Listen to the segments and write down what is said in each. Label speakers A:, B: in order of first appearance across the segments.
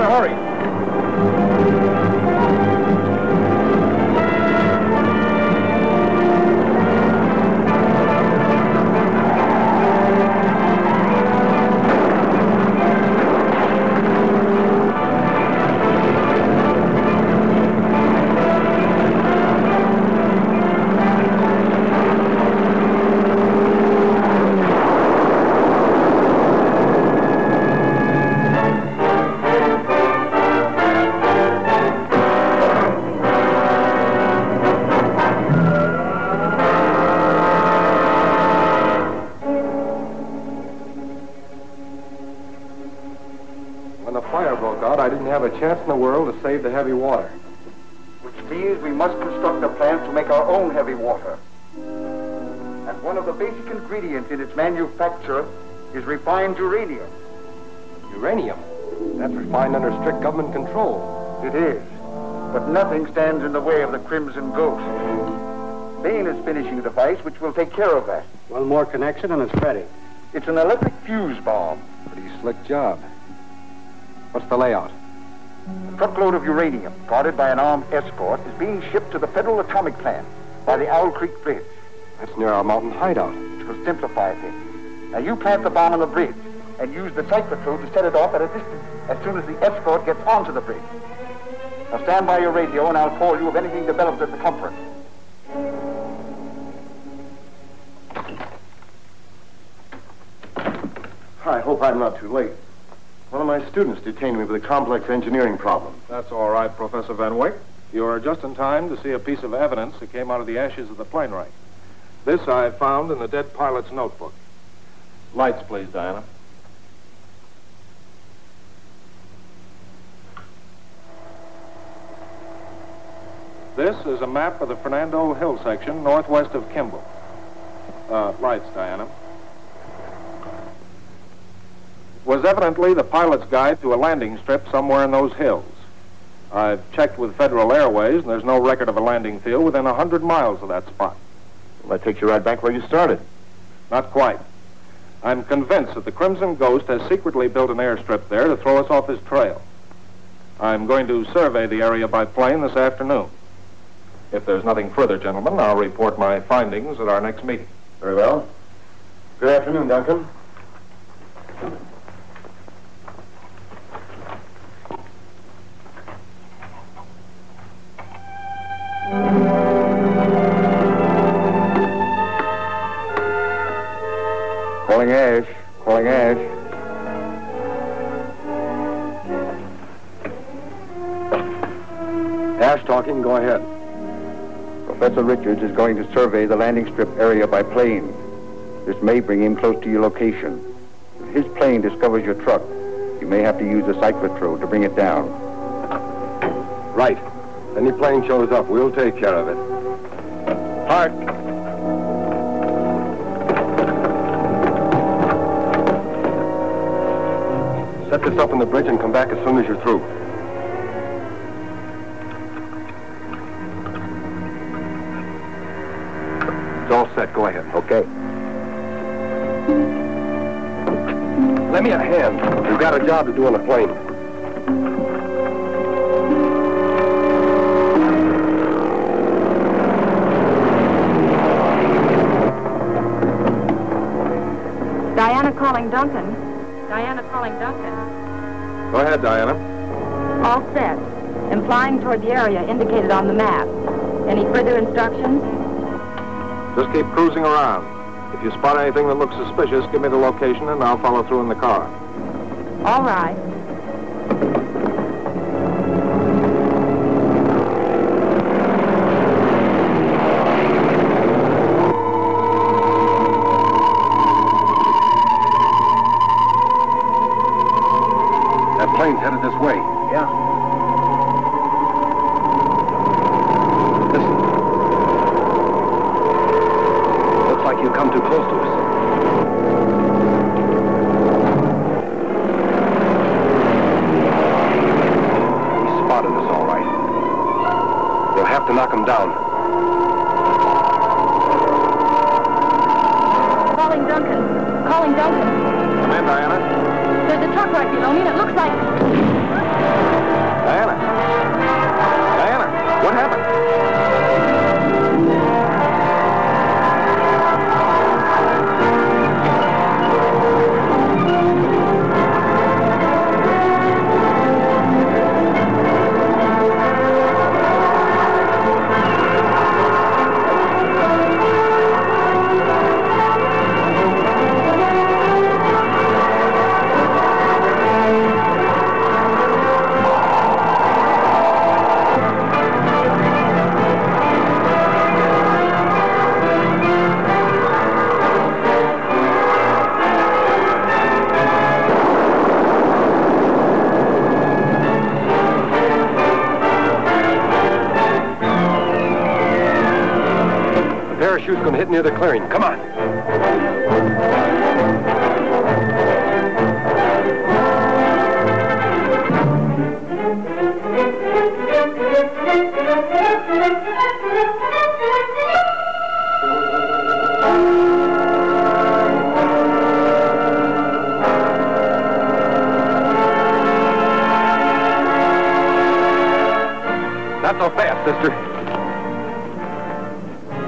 A: better hurry.
B: A chance in the world to save the heavy water.
C: Which means we must construct a plant to make our own heavy water. And one of the basic ingredients in its manufacture is refined uranium.
B: Uranium? That's refined under strict government control.
C: It is. But nothing stands in the way of the Crimson Ghost. Bain is finishing a device which will take care of that.
A: One more connection and it's ready.
C: It's an electric fuse bomb.
B: Pretty slick job. What's the layout?
C: A truckload of uranium, guarded by an armed escort, is being shipped to the Federal Atomic Plant by the Owl Creek Bridge.
B: That's near our mountain hideout.
C: It will simplify things. Now, you plant the bomb on the bridge and use the cyclotron to set it off at a distance as soon as the escort gets onto the bridge. Now, stand by your radio and I'll call you if anything develops at the conference.
B: I hope I'm not too late. One of my students detained me with a complex engineering problem.
D: That's all right, Professor Van Wyck. You're just in time to see a piece of evidence that came out of the ashes of the plane wreck. This I found in the dead pilot's notebook. Lights, please, Diana. This is a map of the Fernando Hill section northwest of Kimball. Lights, Diana. Was evidently the pilot's guide to a landing strip somewhere in those hills. I've checked with Federal Airways, and there's no record of a landing field within 100 miles of that spot.
B: Well, that takes you right back where you started.
D: Not quite. I'm convinced that the Crimson Ghost has secretly built an airstrip there to throw us off his trail. I'm going to survey the area by plane this afternoon. If there's nothing further, gentlemen, I'll report my findings at our next meeting.
B: Very well. Good afternoon, Duncan.
C: Calling Ash. Calling Ash.
B: Ash talking, go ahead.
C: Professor Richards is going to survey the landing strip area by plane. This may bring him close to your location. If his plane discovers your truck, you may have to use a cyclotron to bring it down.
B: Right. Any plane shows up, we'll take care of it.
C: Hart.
B: Set this up on the bridge and come back as soon as you're through. It's all set. Go ahead.
C: Okay.
B: Lend me a hand. We've got a job to do on the plane.
E: Diana calling Duncan. Diana calling Duncan.
D: Go ahead, Diana.
E: All set. And flying toward the area indicated on the map. Any further instructions?
D: Just keep cruising around. If you spot anything that looks suspicious, give me the location and I'll follow through in the car.
E: All right.
B: That plane's headed this way.
C: Yeah.
B: Listen. Looks like you've come too close to us. He spotted us, all right. We'll have to knock him down.
E: Calling Duncan. Calling Duncan.
D: Come in, Diana.
E: There's a truck right below me and it looks like...
D: Diana! Diana! What happened?
A: Parachute's gonna hit near the clearing. Come on.
B: Not so fast, sister.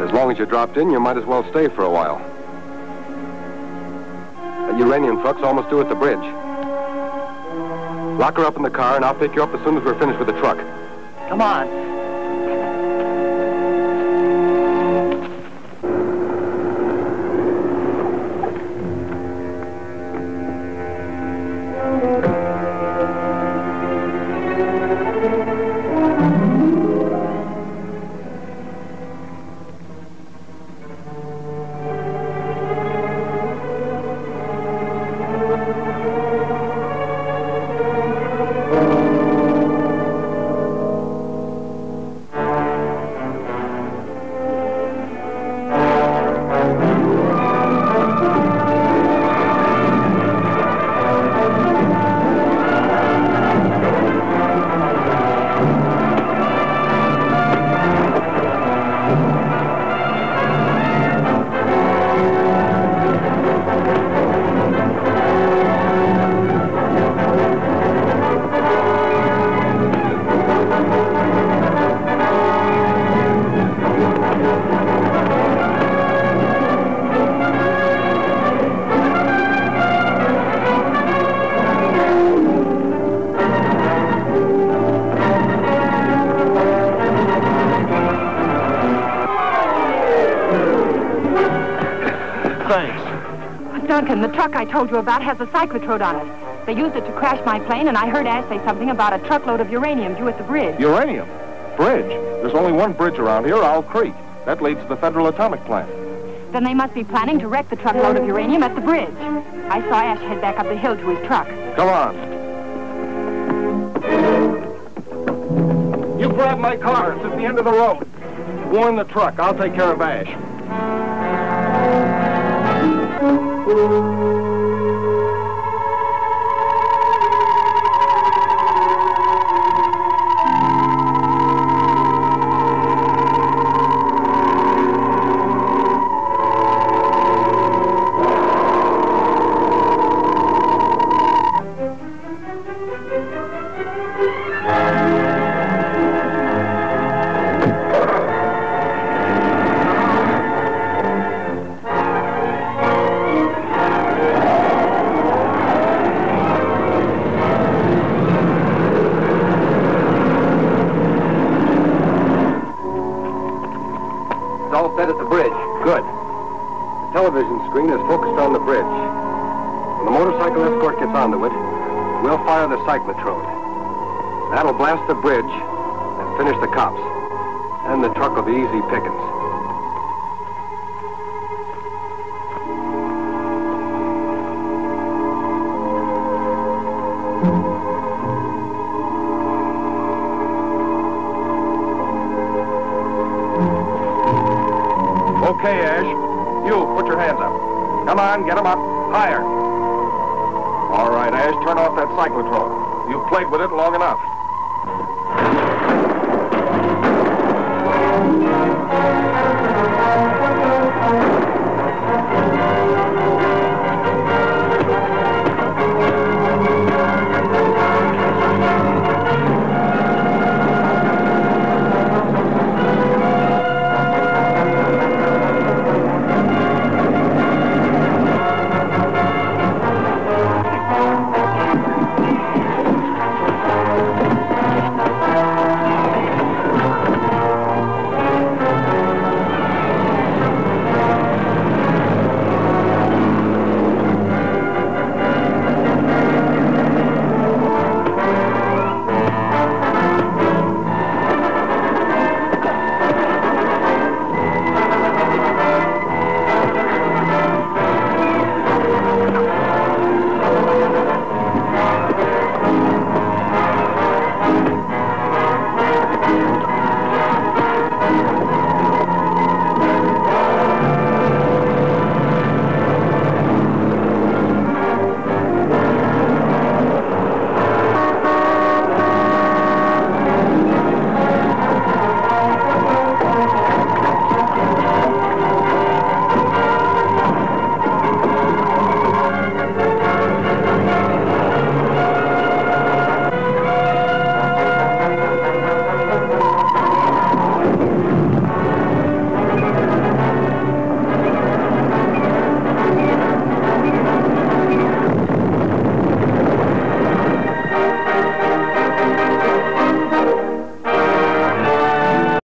B: As long as you dropped in, you might as well stay for a while. That uranium truck's almost due at the bridge. Lock her up in the car, and I'll pick you up as soon as we're finished with the truck.
F: Come on.
E: Duncan, the truck I told you about has a cyclotrode on it. They used it to crash my plane, and I heard Ash say something about a truckload of uranium due at the bridge.
D: Uranium? Bridge? There's only one bridge around here, Owl Creek. That leads to the Federal Atomic Plant.
E: Then they must be planning to wreck the truckload of uranium at the bridge. I saw Ash head back up the hill to his truck.
D: Come on. You grab my car. It's at the end of the road. Warn the truck. I'll take care of Ash.
B: At the bridge. Good. The television screen is focused on the bridge. When the motorcycle escort gets onto it, we'll fire the cyclotrode. That'll blast the bridge and finish the cops. And the truck will be easy pickings.
D: Okay, Ash. You, put your hands up. Come on, get them up. Higher. All right, Ash, turn off that cyclotrode. You've played with it long enough.